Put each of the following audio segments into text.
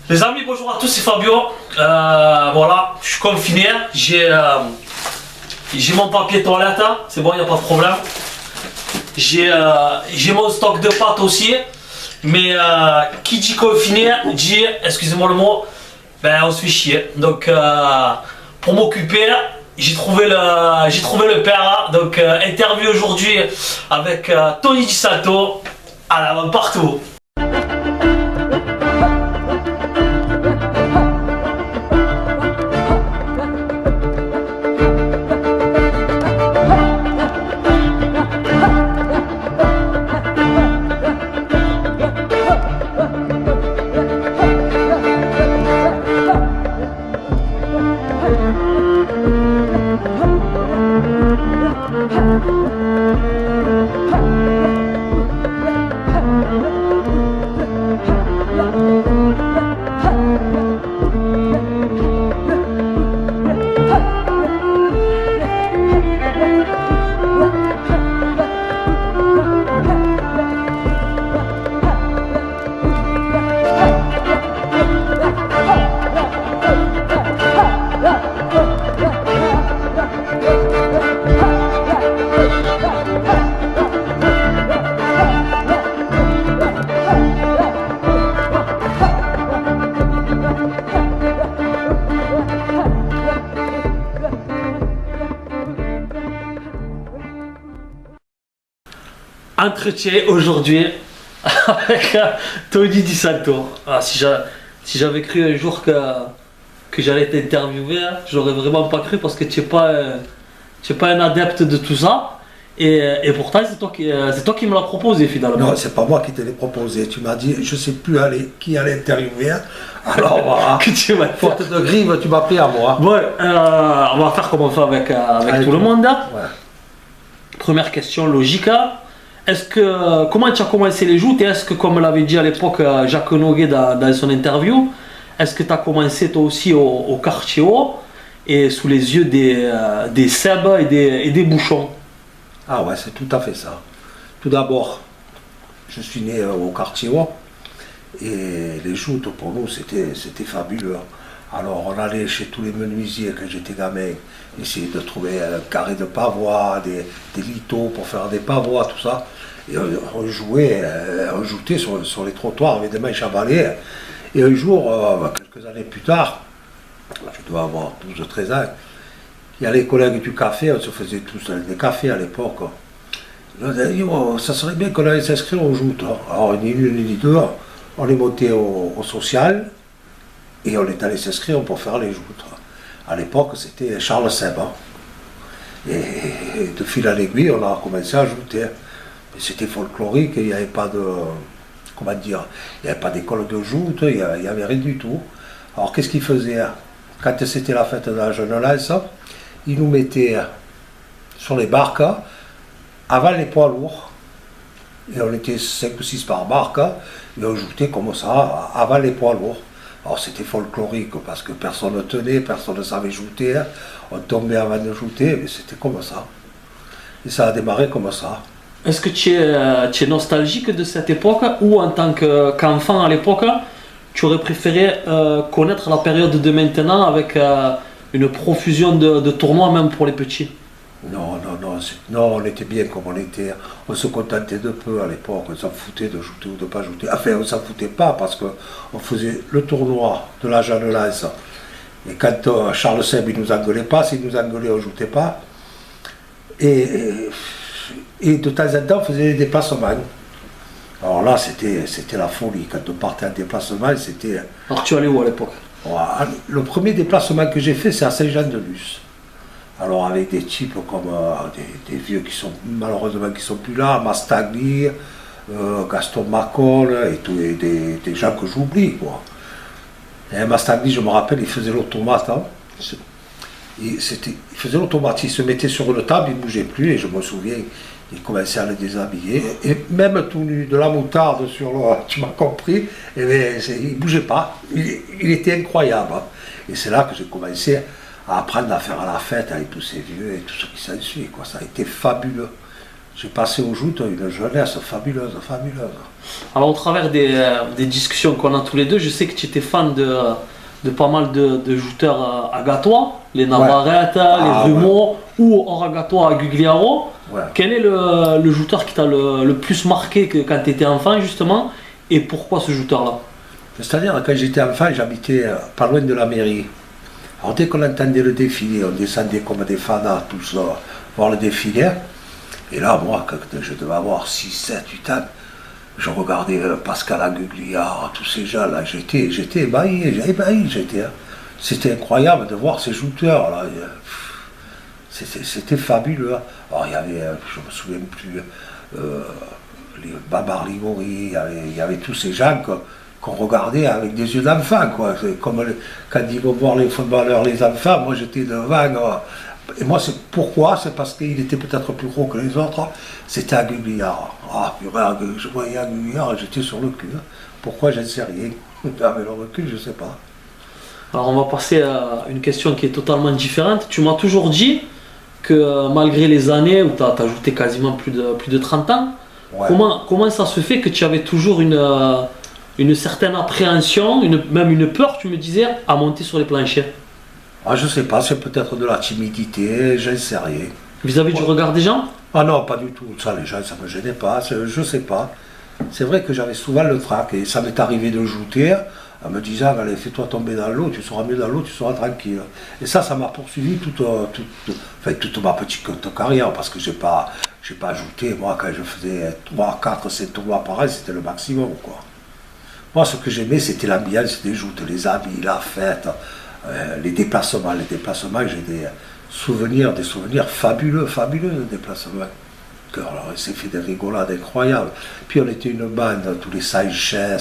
Les amis, bonjour à tous, c'est Fabio. Voilà, je suis confiné. J'ai mon papier toilette, hein. C'est bon, il n'y a pas de problème. J'ai mon stock de pâtes aussi. Mais qui dit confiné dit, excusez-moi le mot, ben on se fait chier. Donc pour m'occuper, j'ai trouvé le père. Donc interview aujourd'hui avec Tony Di Salto. À la main partout. Entretien aujourd'hui avec Tony Di Salto. Si j'avais cru un jour que j'allais t'interviewer, j'aurais vraiment pas cru parce que tu n'es pas un adepte de tout ça. Et pourtant, c'est toi qui me l'as proposé finalement. Non, c'est pas moi qui te l'ai proposé. Tu m'as dit, je sais plus qui allait interviewer. Alors voilà, faute de grive, tu m'as pris à moi. Bon, on va faire comme on fait avec tout le monde. Ouais. Première question logique. Comment tu as commencé les joutes et est-ce que, comme l'avait dit à l'époque Jacques Noguet dans son interview, est-ce que tu as commencé toi aussi au quartier haut et sous les yeux des Seb et des Bouchons? Ah ouais, c'est tout à fait ça. Tout d'abord, je suis né au quartier haut et les joutes pour nous c'était fabuleux. Alors on allait chez tous les menuisiers quand j'étais gamin, essayer de trouver un carré de pavois, des lithos pour faire des pavois, tout ça. Et on jouait, on jouait sur les trottoirs avec des manches à balai. Et un jour, quelques années plus tard, je dois avoir 12 ou 13 ans, il y a les collègues du café, on se faisait tous des cafés à l'époque. On a dit, oh, ça serait bien qu'on allait s'inscrire aux joutes. Alors ni l'une ni deux, on est monté au social. Et on est allé s'inscrire pour faire les joutes. À l'époque, c'était Charles Seb. Et de fil à l'aiguille, on a commencé à jouter. Mais c'était folklorique, il n'y avait pas de... Comment dire? Il n'y avait pas d'école de joute, il n'y avait rien du tout. Alors qu'est-ce qu'ils faisaient? Quand c'était la fête de la jeunesse, ils nous mettaient sur les barques, avant les poids lourds. Et on était 5 ou 6 par barque, et on jouait comme ça, avant les poids lourds. Alors c'était folklorique parce que personne ne tenait, personne ne savait jouer, on tombait avant de jouer, mais c'était comme ça. Et ça a démarré comme ça. Est-ce que tu es nostalgique de cette époque ou en tant qu'enfant à l'époque, tu aurais préféré connaître la période de maintenant avec une profusion de tournois même pour les petits? Non, on était bien comme on était. On se contentait de peu à l'époque, on s'en foutait de jouer ou de pas jouer. Enfin, on s'en foutait pas parce qu'on faisait le tournoi de la jeunesse. Et quand Charles Seb, il nous engueulait pas, s'il nous engueulait, on ne jouait pas. Et de temps en temps, on faisait des déplacements. Alors là, c'était la folie. Quand on partait en déplacement, c'était... Alors tu allais où à l'époque? Le premier déplacement que j'ai fait, c'est à Saint-Jean-de-Luz. Alors avec des types comme des vieux qui sont malheureusement qui sont plus là, Mastagli, Gaston Macol et tout, et des gens que j'oublie quoi. Et Mastagli, je me rappelle, il faisait l'automate. Hein. Il faisait l'automate, il se mettait sur une table, il ne bougeait plus, et je me souviens, il commençait à le déshabiller, et même tout nu, de la moutarde sur le, tu m'as compris, et bien, il ne bougeait pas, il était incroyable. Hein. Et c'est là que j'ai commencé à apprendre à faire la fête avec tous ces vieux et tout ce qui s'ensuit, quoi. Ça a été fabuleux. j'ai passé aux joutes une jeunesse fabuleuse, fabuleuse. Alors, au travers des discussions qu'on a tous les deux, je sais que tu étais fan de pas mal de jouteurs agatois, les Navarrete, les Rumeau ou hors agatois à Gugliaro. Ouais. Quel est le joueur qui t'a le plus marqué quand tu étais enfant, justement, et pourquoi ce joueur-là? C'est-à-dire, quand j'étais enfant, j'habitais pas loin de la mairie. Alors, dès qu'on entendait le défilé, on descendait comme des fadas, tous voir le défilé. Et là, moi, quand je devais avoir 6, 7, 8 ans, je regardais Pascal Agugliaro, tous ces gens-là, j'étais ébahi, j'étais. C'était incroyable de voir ces jouteurs-là. C'était fabuleux. Alors, il y avait, je me souviens plus, les Babar Ligori, il y avait tous ces gens qu'on regardait avec des yeux d'enfant, quoi. Comme quand ils vont voir les footballeurs, les enfants, moi j'étais devant. Et moi, pourquoi? C'est parce qu'il était peut-être plus gros que les autres. C'était Agugliaro. Ah, purée, je voyais Agugliaro, j'étais sur le cul. Pourquoi? Je ne sais rien. Avec le recul, je ne sais pas. Alors, on va passer à une question qui est totalement différente. Tu m'as toujours dit que malgré les années où tu as ajouté quasiment plus de 30 ans, Ouais. comment ça se fait que tu avais toujours une certaine appréhension, même une peur, tu me disais, à monter sur les planchers? Ah, je ne sais pas, c'est peut-être de la timidité, je ne sais rien. Vis-à-vis du regard des gens? Ah non, pas du tout. Ça, les gens, ça ne me gênait pas, je ne sais pas. C'est vrai que j'avais souvent le trac et ça m'est arrivé de jouter en me disant, allez, fais-toi tomber dans l'eau, tu seras mieux dans l'eau, tu seras tranquille. Et ça m'a poursuivi toute ma petite carrière parce que j'ai pas ajouté. Moi, quand je faisais 3, 4, 7 tournois par an, c'était le maximum, quoi. Moi, ce que j'aimais, c'était l'ambiance des joutes, les amis, la fête, les déplacements. Les déplacements, j'ai des souvenirs fabuleux de déplacements. Alors, il s'est fait des rigolades incroyables. Puis on était une bande, tous les Sanchez,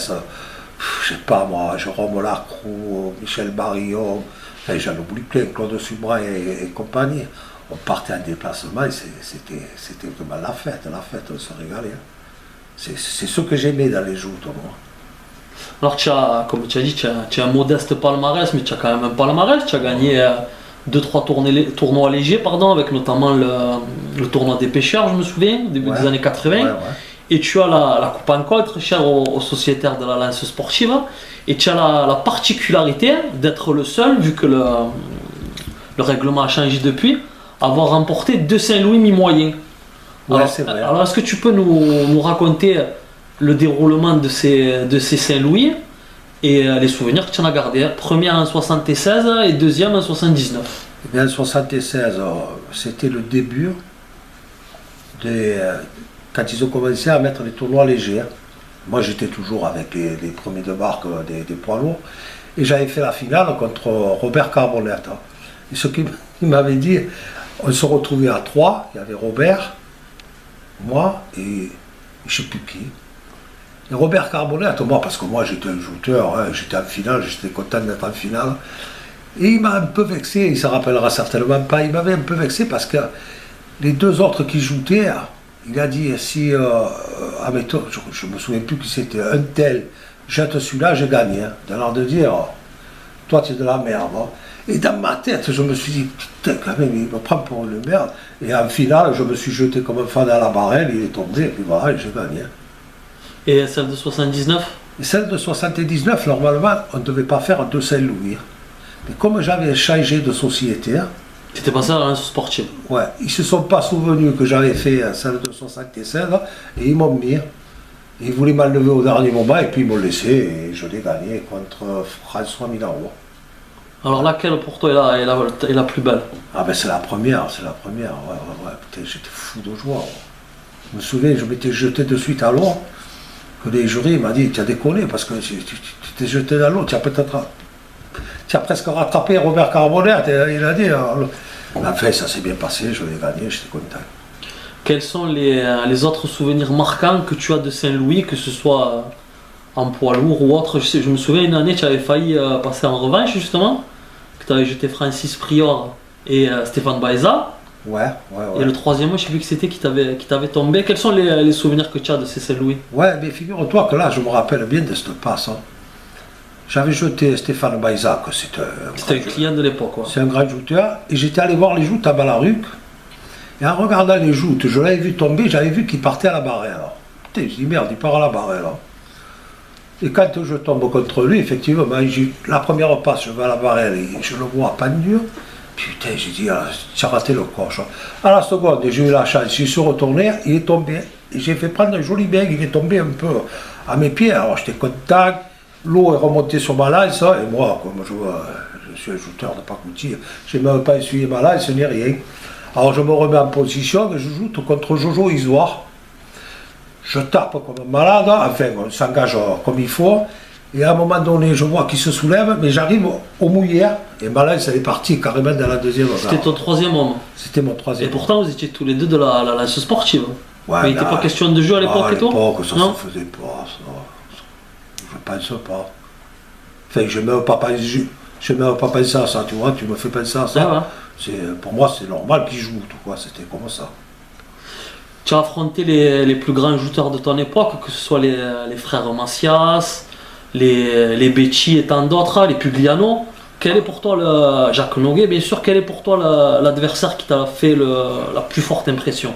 je sais pas moi, Jérôme Lacroix, Michel Barillon, enfin, j'en oublie plein, Claude Subrin et compagnie. On partait en déplacement et c'était vraiment la fête, on se régalait. C'est ce que j'aimais dans les joutes, moi. Alors, comme tu as dit, tu as un modeste palmarès, mais tu as quand même un palmarès. Tu as gagné 2-3 tournois légers, avec notamment le tournoi des pêcheurs, je me souviens, au début des années 80. Ouais. Et tu as la Coupe en Côte, très chère aux sociétaires de la Lance sportive. Et tu as la particularité d'être le seul, vu que le règlement a changé depuis, avoir remporté 2 Saint-Louis mi-moyen. Ouais, c'est vrai. Alors, est-ce que tu peux nous raconter le déroulement de ces Saint-Louis et les souvenirs que tu en as gardés? Première en 76 et deuxième en 79. Eh bien, en 76, c'était le début quand ils ont commencé à mettre les tournois légers. Moi, j'étais toujours avec les premiers de marque des poids lourds. Et j'avais fait la finale contre Robert Carbonette. Et ce qu'il m'avait dit, on se retrouvait à 3. Il y avait Robert, moi et je ne sais plus qui. Et Robert Carbonette, moi, parce que moi j'étais un joueur, hein, j'étais en finale, j'étais content d'être en finale. Et il m'a un peu vexé, il ne se rappellera certainement pas, il m'avait un peu vexé parce que les 2 autres qui joutaient, il a dit, si, admettons, je ne me souviens plus qui c'était, un tel, jette celui-là, j'ai gagné. Hein. De l'air de dire, toi tu es de la merde. Hein. Et dans ma tête, je me suis dit, putain, quand même, il me prend pour une merde. Et en finale, je me suis jeté comme un fan à la barrelle, il est tombé, et puis voilà, j'ai gagné. Et celle de 79? Et celle de 79, normalement, on ne devait pas faire 2 Saint-Louis. Mais comme j'avais changé de société, Tu étais passé à la Lance sportive. ouais, ils ne se sont pas souvenus que j'avais fait celle de 76 et ils m'ont mis. Ils voulaient m'enlever au dernier moment et puis ils m'ont laissé et je l'ai gagné contre François Milaro. Alors laquelle pour toi est la plus belle? Ah ben c'est la première, ouais. Putain, j'étais fou de joie. Ouais. Je me souviens, je m'étais jeté de suite à l'eau, que les jurys m'ont dit, tu as déconné parce que tu t'es jeté dans l'eau, tu as presque rattrapé Robert Carbonette, il a dit. Enfin, ça s'est bien passé, je l'ai gagné, j'étais content. Quels sont les autres souvenirs marquants que tu as de Saint-Louis, que ce soit en poids lourd ou autre? Je me souviens une année, tu avais failli passer en revanche justement, que tu avais jeté Francis Prior et Stéphane Baeza. Ouais. Et le troisième, je ne sais plus qui c'était qui t'avait tombé. Quels sont les souvenirs que tu as de ces Saint-Louis? Ouais, mais figure-toi que là, je me rappelle bien de cette passe. Hein. J'avais jeté Stéphane Baeza, que c'était un client de l'époque. C'est un grand joueur, et j'étais allé voir les joutes à Balaruc. Et en regardant les joutes, je l'avais vu tomber, j'avais vu qu'il partait à la barrière. Putain, je dis merde, il part à la barrière. Et quand je tombe contre lui, effectivement, la première passe, je vais à la barrière et je le vois pendu. Putain, j'ai dit, ah, tu as raté le coche. À la seconde, j'ai eu la chance, je suis retourné, il est tombé. Et j'ai fait prendre un joli bec, il est tombé un peu à mes pieds. Alors j'étais content, l'eau est remontée sur ma lance, et moi, comme je suis un jouteur de pacotille, je n'ai même pas essuyé ma lance, ni rien. Alors je me remets en position et je joue contre Jojo Isoire. Je tape comme un malade, enfin on s'engage comme il faut. Et à un moment donné, je vois qu'il se soulève, mais j'arrive au mouillé, et ma lance elle est partie carrément dans la deuxième. C'était ton troisième homme. C'était mon troisième. Et pourtant, vous étiez tous les deux de la lance sportive. Ouais, mais il n'était pas question de jeu à l'époque et tout. À l'époque, ça ne se faisait pas, ça. Je ne pense pas. Enfin, je ne même pas pensé à ça, tu vois, tu me fais penser à ça. Ouais. Pour moi, c'est normal qu'ils jouent, tout quoi, c'était comme ça. Tu as affronté les plus grands jouteurs de ton époque, que ce soit les frères Macias, les Becci et tant d'autres, les Pugliano. Quel est pour toi, Jacques Noguet, bien sûr, quel est pour toi l'adversaire qui t'a fait la plus forte impression?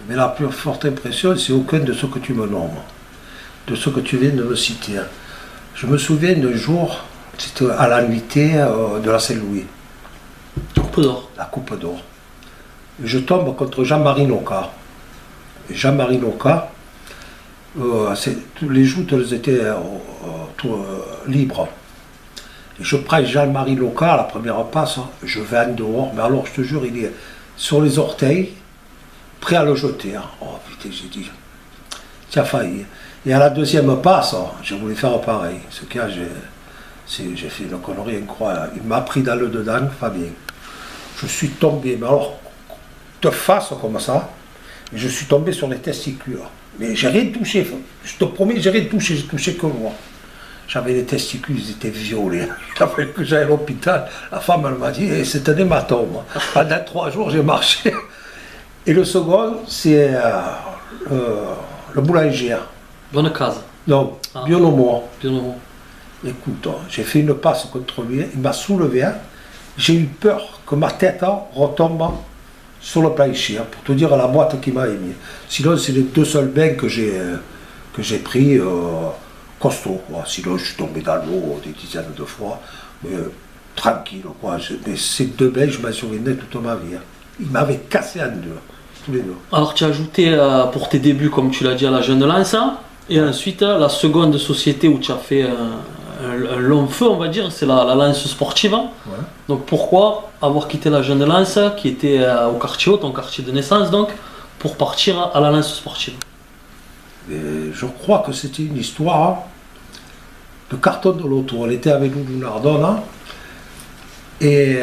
Mais la plus forte impression, c'est aucun de ceux que tu me nommes, de ceux que tu viens de me citer. Je me souviens d'un jour, c'était à la nuitée de la Saint-Louis. Coupe d'or. La Coupe d'or. Je tombe contre Jean-Marie Noca. Jean-Marie Noca, les joutes elles étaient libres. Et je prends Jean-Marie Noca à la première passe, je vais en dehors, mais alors je te jure, il est sur les orteils, prêt à le jeter. Oh putain, j'ai dit, tu as failli. Et à la deuxième passe, je voulais faire pareil. Ce cas, j'ai fait une connerie incroyable. Il m'a pris dans le dedans, Fabien. Je suis tombé, mais alors, de face comme ça, et je suis tombé sur les testicules. Mais j'ai rien touché, je te promets, j'ai rien touché, j'ai touché que moi. J'avais les testicules, ils étaient violets. Il a fallu que j'aille à l'hôpital. La femme, elle m'a dit, c'est un hématome. Pendant 3 jours, j'ai marché. Et le second, c'est le boulanger. Bonne case. Non, Bionomo. Bionomo. Écoute, j'ai fait une passe contre lui, il m'a soulevé. J'ai eu peur que ma tête retombe sur le plancher, pour te dire la boîte qu'il m'a émis. Sinon, c'est les 2 seuls bains que j'ai pris costaud. Sinon, je suis tombé dans l'eau des dizaines de fois. Mais, tranquille, quoi. Mais ces 2 bains, je m'en souvenais toute ma vie. Il m'avait cassé en 2. Tous les 2. Alors tu as ajouté pour tes débuts, comme tu l'as dit, à la Jeune Lance, et ensuite la seconde société où tu as fait un long feu, on va dire, c'est la Lance sportive. Ouais. Donc pourquoi avoir quitté la Jeune Lance, qui était au quartier haut, ton quartier de naissance, donc, pour partir à la Lance sportive? Et je crois que c'était une histoire de carton de loto. Elle était avec nous Nardone. Et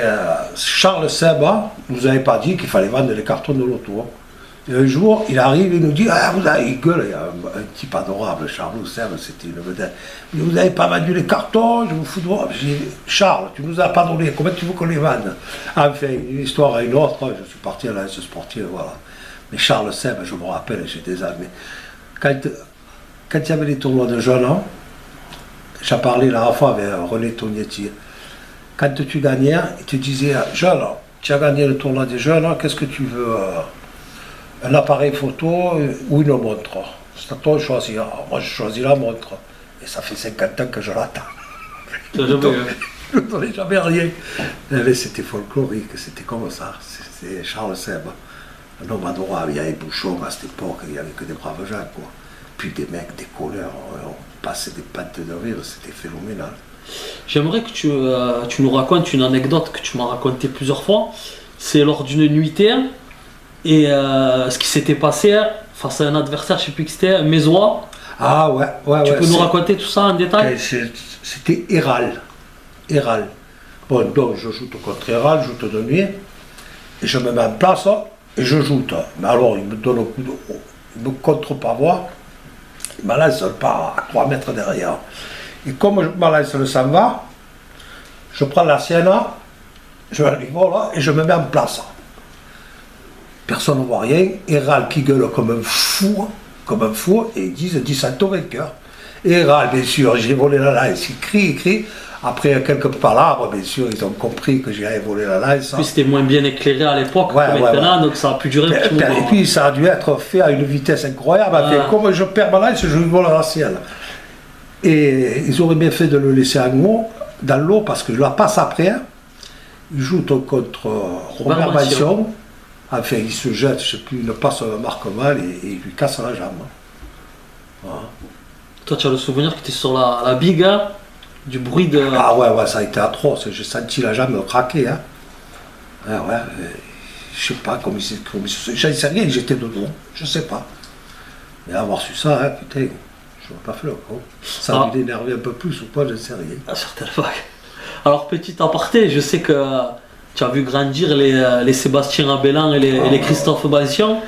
Charles Seba nous avait pas dit qu'il fallait vendre les cartons de loto. Et un jour, il arrive et nous dit, ah, il gueule, il y a un type adorable, Charles Seba, c'était une vedette. Mais vous n'avez pas vendu les cartons, je vous fous de moi. J'ai dit, Charles, tu nous as pas donné, comment tu veux qu'on les vende? Enfin, une histoire à une autre, je suis parti à la Lance sportive, voilà. Mais Charles Seba, je me rappelle, j'ai des années. Quand il y avait les tournois de jeunes, j'ai parlé la fois avec René Tognetti. Quand tu gagnais, il te disait, jeune, tu as gagné le tournoi des jeunes, qu'est-ce que tu veux? Un appareil photo ou une montre? C'est à toi de choisir. Moi, je choisis la montre. Et ça fait 50 ans que je l'attends. Je ne donnais jamais rien. Mais c'était folklorique, c'était comme ça. C'est Charles Seb. Un homme adorable. Il y avait Bouchon à cette époque, il n'y avait que des braves gens, quoi. Puis des mecs, des colleurs, on passait des pattes de rire, c'était phénoménal. J'aimerais que tu nous racontes une anecdote que tu m'as racontée plusieurs fois. C'est lors d'une nuitée, et ce qui s'était passé face à un adversaire, je ne sais plus qui c'était, un Mésois. Ah ouais. Tu peux nous raconter tout ça en détail? C'était Héral. Bon, donc je joue contre Héral, je joue de nuit, et je me mets en place, et je joue. Mais alors, il me donne un coup de... Il me contre-pavoie, il me lance pas à 3 mètres derrière. Et comme ma lance le s'en va, je prends la sienne, je la vole et je me mets en place. Personne ne voit rien, Héral qui gueule comme un fou, et ils disent 10 cents vainqueur. Et Héral, bien sûr, j'ai volé la lance, il crie. Après, quelques palabres, bien sûr, ils ont compris que j'avais volé la lance. Puis c'était moins bien éclairé à l'époque que maintenant, donc ça a pu durer un petit moment. Et puis ça a dû être fait à une vitesse incroyable. Comme je perds ma lance, je vole dans le ciel. Et ils auraient bien fait de le laisser en haut, dans l'eau, parce que je la passe après. Il joue contre Robert Mansion. Enfin, il se jette, je ne sais plus, il passe un marquement et il lui casse la jambe. Voilà. Toi, tu as le souvenir que tu es sur la biga, du bruit de... Ah ouais, ça a été atroce. J'ai senti la jambe craquer. Hein. Je sais pas comment il s'est... Je ne sais rien, j'étais dedans. Je sais pas. Mais avoir su ça, hein, putain, je n'aurais pas fait le coup. Ça a dû l'énerver un peu plus ou pas, je ne sais rien. Certainement. Alors, petit aparté, je sais que tu as vu grandir les Sébastien Abellan et les Christophe Bansion.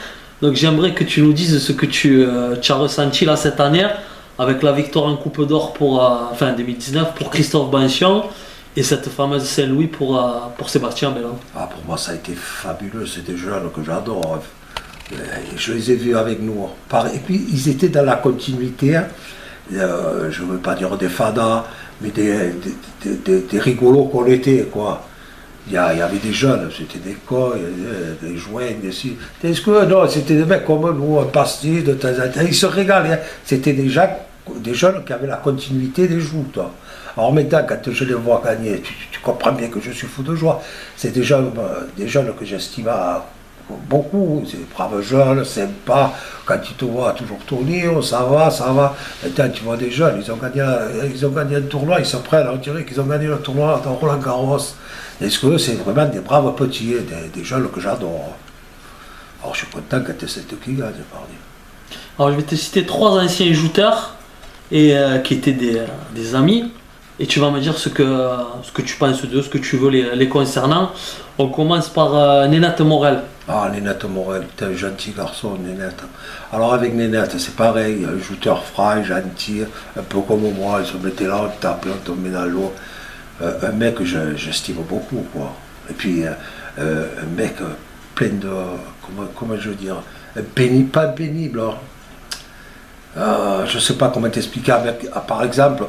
Donc, j'aimerais que tu nous dises ce que tu as ressenti là cette année avec la victoire en Coupe d'Or pour 2019 pour Christophe Bansion et cette fameuse Saint-Louis pour Sébastien Abellan. Ah, pour moi, ça a été fabuleux. C'est des jeunes que j'adore. Je les ai vus avec nous. Et puis, ils étaient dans la continuité. Hein. Je ne veux pas dire des fadas, mais des rigolos qu'on était, quoi. Il y avait des jeunes, c'était des cons, des joints, non, c'était des mecs comme nous, un pastis de temps en temps. Ils se régalaient. Hein. C'était des jeunes qui avaient la continuité des joutes. Alors maintenant, quand je les vois gagner, tu comprends bien que je suis fou de joie. C'est des jeunes que j'estime beaucoup, c'est des braves jeunes, sympas. Quand tu te vois toujours tourner, ça va. Maintenant, tu vois des jeunes, ils ont gagné un tournoi, ils se prennent, on dirait qu'ils ont gagné le tournoi dans Roland Garros. Est-ce que c'est vraiment des braves petits, des jeunes que j'adore. Alors je suis content quand c'est cette qui gagne, pardon. Alors je vais te citer 3 anciens jouteurs qui étaient des amis. Et tu vas me dire ce que tu penses d'eux, ce que tu veux les concernant. On commence par Nénette Morel. Ah, Nénette Morel, t'es un gentil garçon, Nénette. Alors avec Nénette, c'est pareil, un joueur frais, gentil, un peu comme moi, il se mettait là, on tapait, on tombait dans l'eau. Un mec que j'estime beaucoup, quoi. Et puis un mec plein de, comment je veux dire, pas pénible. Je sais pas comment t'expliquer, par exemple,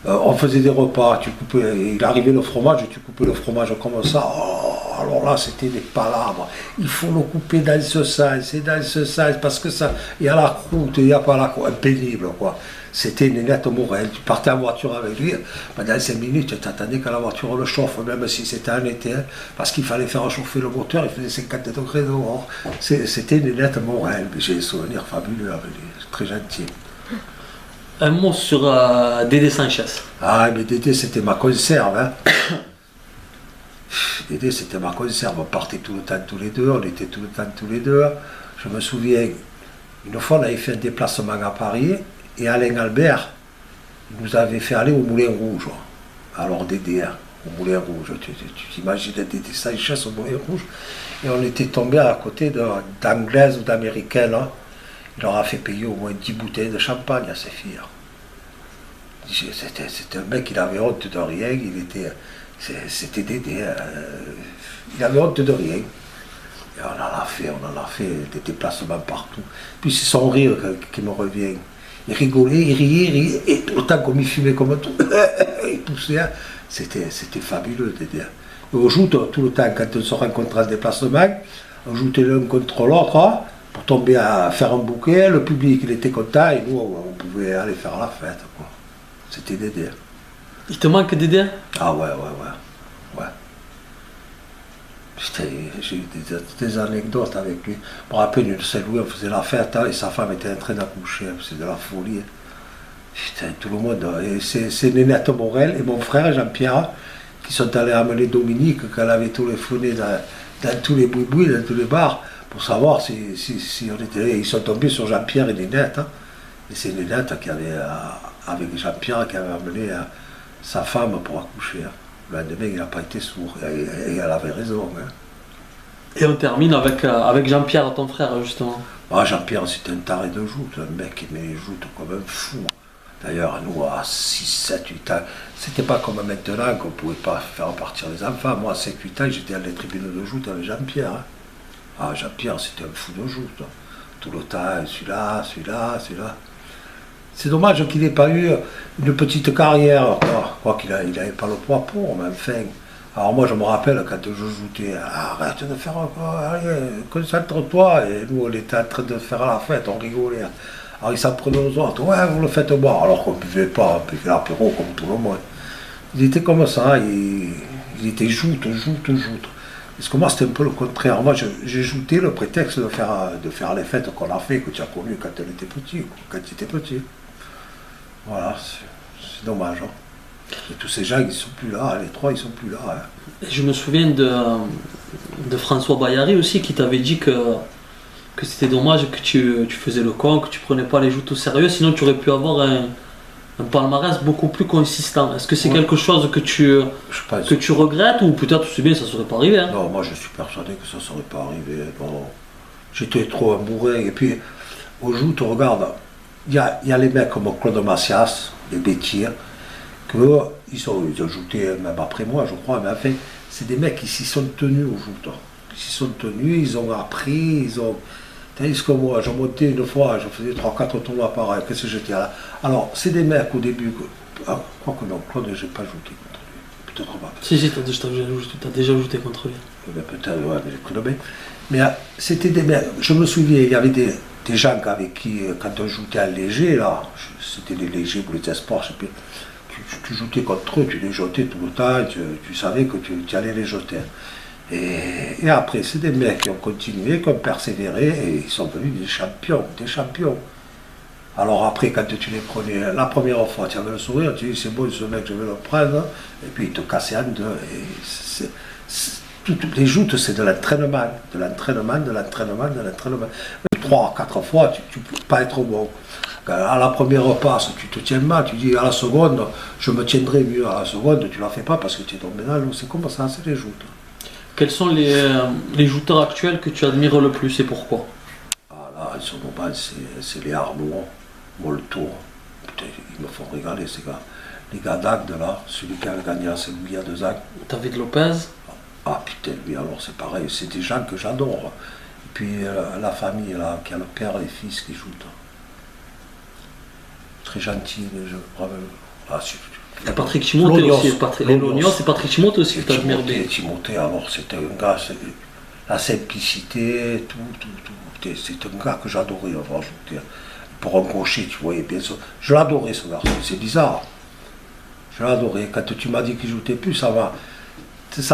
on faisait des repas, il arrivait le fromage, tu coupais le fromage comme ça. Oh, alors là, c'était des palabres. Il faut le couper dans ce sens, et dans ce sens, parce que ça, il y a la croûte, il n'y a pas la croûte, pénible, quoi. C'était Nénette Morel. Tu partais en voiture avec lui, pendant 5 minutes, tu attendais que la voiture le chauffe, même si c'était en été, hein, parce qu'il fallait faire chauffer le moteur, il faisait 50 degrés dehors. C'était Nénette Morel. J'ai des souvenirs fabuleux avec lui, très gentil. Un mot sur Dédé Sanchez. Ah, mais Dédé, c'était ma conserve. Hein. Dédé, c'était ma conserve. On partait tout le temps tous les deux, on était tout le temps tous les deux. Je me souviens, une fois, on avait fait un déplacement à Paris, et Alain Albert nous avait fait aller au Moulin Rouge. Alors Dédé, hein, au Moulin Rouge, tu t'imagines Dédé Sanchez au Moulin Rouge. Et on était tombé à côté d'Anglaises ou d'Américaines. Hein. Il leur a fait payer au moins 10 bouteilles de champagne à ses filles. C'était un mec, il avait honte de rien, c'était Dédé, il avait honte de rien. Et on en a fait des déplacements partout. Puis c'est son rire qui me revient. Il rigolait, il riait, et tout le temps comme il fumait comme tout, il poussait. Hein. C'était fabuleux, Dédé. Et on joue tout le temps, quand on se rencontre en déplacement, on jouait l'un contre l'autre, hein, pour tomber à faire un bouquet, le public il était content, et nous on pouvait aller faire la fête. C'était Dédé. Il te manque Dédé? Ah ouais. J'ai eu des anecdotes avec lui. Je me rappelle une Saint-Louis, on faisait la fête, hein, et sa femme était en train d'accoucher, c'est de la folie. Putain, tout le monde. Et c'est Nénette Morel et mon frère Jean-Pierre qui sont allés amener Dominique quand elle avait téléphoné dans tous les boui-boui, dans tous les bars, pour savoir si on était. Ils sont tombés sur Jean-Pierre et Nénette. Hein. Et c'est Nénette qui avait, avec Jean-Pierre, qui avait amené sa femme pour accoucher. Hein. Le lendemain, il n'a pas été sourd, et elle avait raison. Hein. Et on termine avec Jean-Pierre, ton frère, justement. Ah, Jean-Pierre, c'était un taré de joutes, un mec qui aimait les joutes comme un fou. D'ailleurs, nous, à 6, 7, 8 ans, c'était pas comme maintenant qu'on ne pouvait pas faire partir les enfants. Moi, à 7, 8 ans, j'étais à la tribune de joutes avec Jean-Pierre. Hein. Ah, Jean-Pierre, c'était un fou de joutes. Hein. Tout le temps, celui-là. C'est dommage qu'il n'ait pas eu une petite carrière, quoi qu'il n'avait pas le poids pour, mais enfin. Alors moi je me rappelle quand je jouais, arrête de faire quoi, allez, concentre-toi, et nous on était en train de faire la fête, on rigolait. Alors ils s'en prenaient aux autres, ouais vous le faites boire, alors qu'on ne buvait pas, on buvait l'apéro comme tout le monde. Il était comme ça, il était joute. Parce que moi c'était un peu le contraire, moi j'ai jouté le prétexte de faire les fêtes qu'on a fait, que tu as connues quand elle était petit, quand tu étais petit. Voilà, c'est dommage. Hein. Et tous ces gens, ils ne sont plus là, les trois, ils ne sont plus là. Hein. Je me souviens de François Baillaré aussi qui t'avait dit que c'était dommage que tu faisais le con, que tu prenais pas les joutes au sérieux, sinon tu aurais pu avoir un palmarès beaucoup plus consistant. Est-ce que c'est quelque chose que tu regrettes ou peut-être c'est bien, ça ne serait pas arrivé hein? Non, moi je suis persuadé que ça ne serait pas arrivé. Bon, j'étais trop amoureux. Et puis, au joutes, regarde, il y a les mecs comme Claude Massias, les bêtiers, ils ont joué même après moi, je crois, mais enfin, c'est des mecs qui s'y sont tenus au joutes. Ils s'y sont tenus, ils ont appris, Tandis que moi, j'ai monté une fois, je faisais 3-4 tournois pareil, qu'est-ce que j'étais là. Alors, c'est des mecs au début, je crois que non, Claude, j'ai pas joué contre lui, peut-être pas. Si, t'as déjà joué contre lui. Peut-être, ouais, mais j'ai connu. Mais c'était des mecs, je me souviens, il y avait des gens avec qui, quand on jouait à léger, là, c'était les légers ou les espoirs, je sais plus, tu jouais contre eux, tu les jetais tout le temps, tu savais que tu allais les jeter. Et après, c'est des mecs qui ont continué, qui ont persévéré, et ils sont devenus des champions. Alors après, quand tu les prenais la première fois, tu avais le sourire, tu dis c'est bon, ce mec, je vais le prendre, et puis ils te cassaient en deux. Toutes les joutes, c'est de l'entraînement. 3 à 4 fois, tu ne peux pas être bon. À la première passe, tu te tiens mal, tu dis à la seconde, je me tiendrai mieux. À la seconde, tu ne la fais pas parce que tu es tombé dans l'eau. C'est comme ça, c'est les joutes. Quels sont les jouteurs actuels que tu admires le plus et pourquoi? Ah là, ils sont normaux, c'est les Arnaud, Molto. Putain, ils me font régaler ces gars. Les gars d'Agde là, celui qui a gagné à Séville il y a 2 ans. David Lopez. Ah putain, lui alors c'est pareil, c'est des gens que j'adore. Et puis la famille là, qui a le père et le fils qui jouent. Très gentil, les jeux. Il y a Patrick Chimote aussi, Lognos, c'est Patrick Chimote aussi que tu admires bien. Timothée, alors c'était un gars, la simplicité, tout. C'est un gars que j'adorais avoir joué. Pour un gaucher, tu voyais bien ça. Je l'adorais ce garçon, c'est bizarre. Je l'adorais. Quand tu m'as dit qu'il jouait plus, ça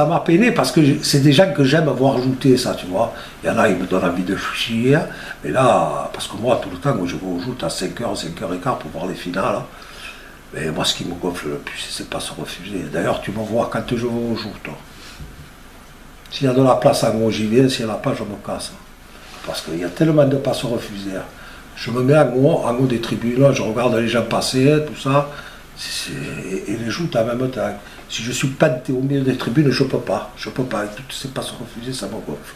m'a peiné parce que c'est des gens que j'aime avoir joué ça, tu vois. Il y en a, ils me donnent envie de chier. Mais là, parce que moi, tout le temps, je vais au joute à 5h, 5h15 pour voir les finales. Hein. Mais moi, ce qui me gonfle le plus, c'est pas se refuser. D'ailleurs, tu me vois quand je vais au joute. S'il y a de la place en haut, j'y vais. S'il n'y en a pas, je me casse. Parce qu'il y a tellement de pas se refuser. Je me mets en haut des tribunes, je regarde les gens passer, tout ça. Et les joutes en même temps. Si je suis planté au milieu des tribunes, je ne peux pas. Je ne peux pas. Tout c'est pas se refuser, ça me gonfle.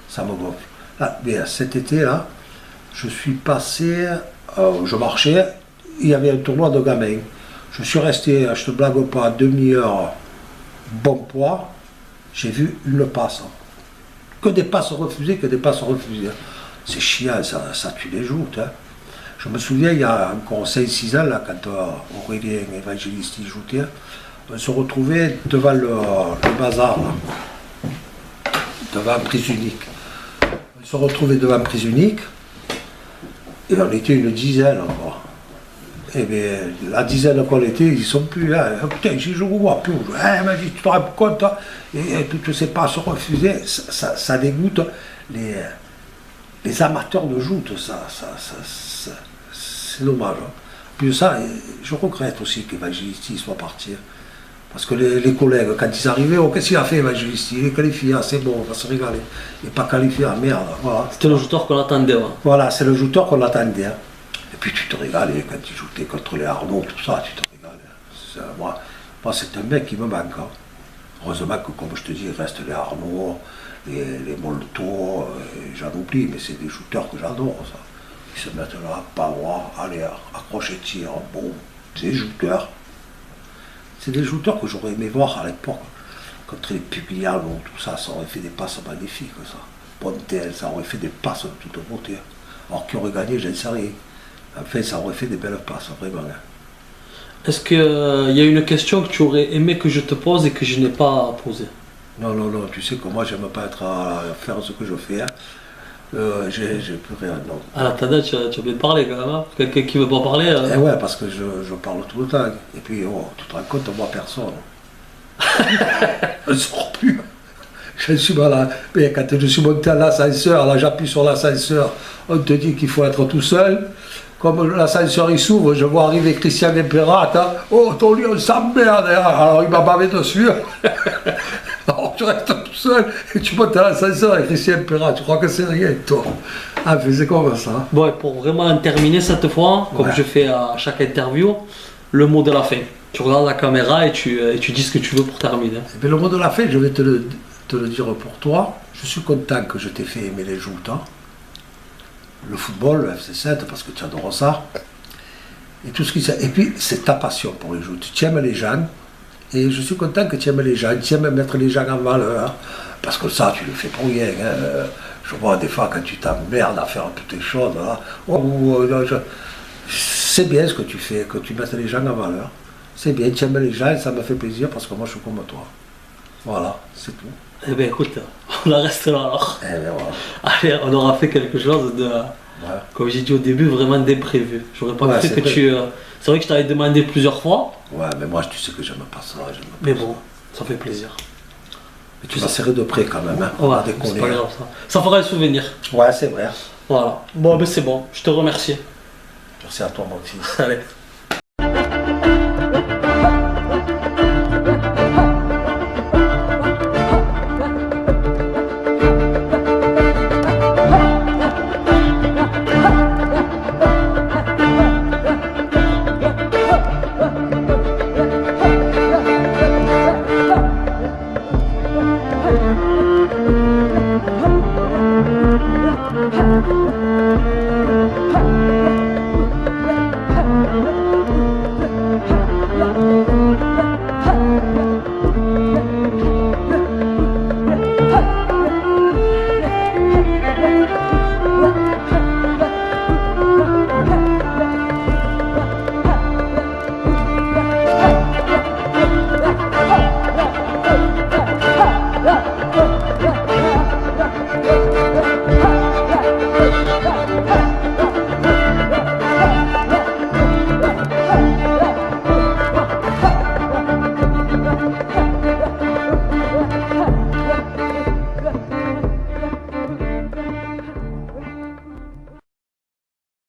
Ça me gonfle. Là, mais cet été-là, je suis passé, je marchais, il y avait un tournoi de gamins. Je suis resté, je te blague pas, demi-heure, bon poids, j'ai vu une passe. Que des passes refusées, C'est chiant, ça tue les joutes. Hein. Je me souviens, il y a encore 5-6 ans, là, quand Aurélien Évangéliste y jouait, on se retrouvait devant le bazar, là, devant prise unique. On se retrouvait devant prise unique, et on était une dizaine encore. Et bien, la dizaine qu'on était, ils ne sont plus là. Putain, j'y joue plus. Mais tu te rends compte, hein, et tu ne sais pas se refuser, ça dégoûte les amateurs de joute, c'est dommage. Hein. Puis ça, je regrette aussi qu'Evangelisti soit parti. Parce que les collègues, quand ils arrivaient, oh, qu'est-ce qu'il a fait Evangelisti? Il est qualifié, c'est bon, on va se régaler. Il n'est pas qualifié, merde. Voilà. C'était le joueur qu'on attendait. Ouais. Voilà, c'est le joueur qu'on attendait. Hein. Et puis tu te régales quand tu jouais contre les Arnaud, tout ça, tu te régales. Moi, c'est un mec qui me manque. Hein. Heureusement que, comme je te dis, il reste les Arnaud, les Molto, j'en oublie, mais c'est des shooters que j'adore, ça. Ils se mettent là, power, allez, accrocher, tir, bon, c'est des shooters. C'est des shooters que j'aurais aimé voir à l'époque. Contre les Pugliano, tout ça, ça aurait fait des passes magnifiques, ça. Pontel, ça aurait fait des passes de toute beauté. Alors qui aurait gagné, j'en sais rien. Enfin, ça aurait fait des belles passes, vraiment. Hein. Est-ce qu'il y a une question que tu aurais aimé que je te pose et que je n'ai pas posée? Non, non, non, tu sais que moi, j'aime pas être à faire ce que je fais. Hein. J'ai plus rien, non. À la Tada, tu as bien parlé quand même. Hein. Quelqu'un qui veut pas parler. Eh ouais, parce que je parle tout le temps. Et puis, oh, tu te rends compte, moi, personne. Je ne sors plus. Je suis malade. Mais quand je suis monté à l'ascenseur, là, j'appuie sur l'ascenseur, on te dit qu'il faut être tout seul. Comme l'ascenseur il s'ouvre, je vois arriver Christian Imperat. Hein. Oh, ton lit, on s'emmerde. Hein. Alors, il m'a bavé dessus. Alors, tu restes tout seul et tu montes à l'ascenseur avec Christian Imperat. Tu crois que c'est rien, toi? Ah, mais c'est comme ça. Bon, et pour vraiment terminer cette fois, comme je fais à chaque interview, le mot de la fin. Tu regardes la caméra et tu dis ce que tu veux pour terminer. Mais le mot de la fin, je vais te le dire pour toi. Je suis content que je t'ai fait aimer les joutes. Hein. Le football, le FC7, parce que tu adores ça. Et tout ce qui et puis, c'est ta passion pour les joutes. Tu aimes les gens. Et je suis content que tu aimes les gens. Tu aimes mettre les gens en valeur. Parce que ça, tu le fais pour rien. Hein. Je vois des fois quand tu t'emmerdes à faire toutes les choses. Hein. C'est bien ce que tu fais, que tu mettes les gens en valeur. C'est bien, tu aimes les gens et ça me fait plaisir parce que moi je suis comme toi. Voilà, c'est tout. Eh bien écoute, on en reste là alors. Eh bien voilà. Allez, on aura fait quelque chose de, comme j'ai dit au début, vraiment d'imprévu. J'aurais pas cru que tu... c'est vrai que je t'avais demandé plusieurs fois. Ouais, mais moi tu sais que j'aime pas ça. Mais bon, ça fait plaisir. Mais tu vas serrer de près quand même. Hein, ouais, c'est pas grave ça. Ça fera un souvenir. Ouais, c'est vrai. Voilà. Bon, ben c'est bon, je te remercie. Merci à toi mon fils. Allez.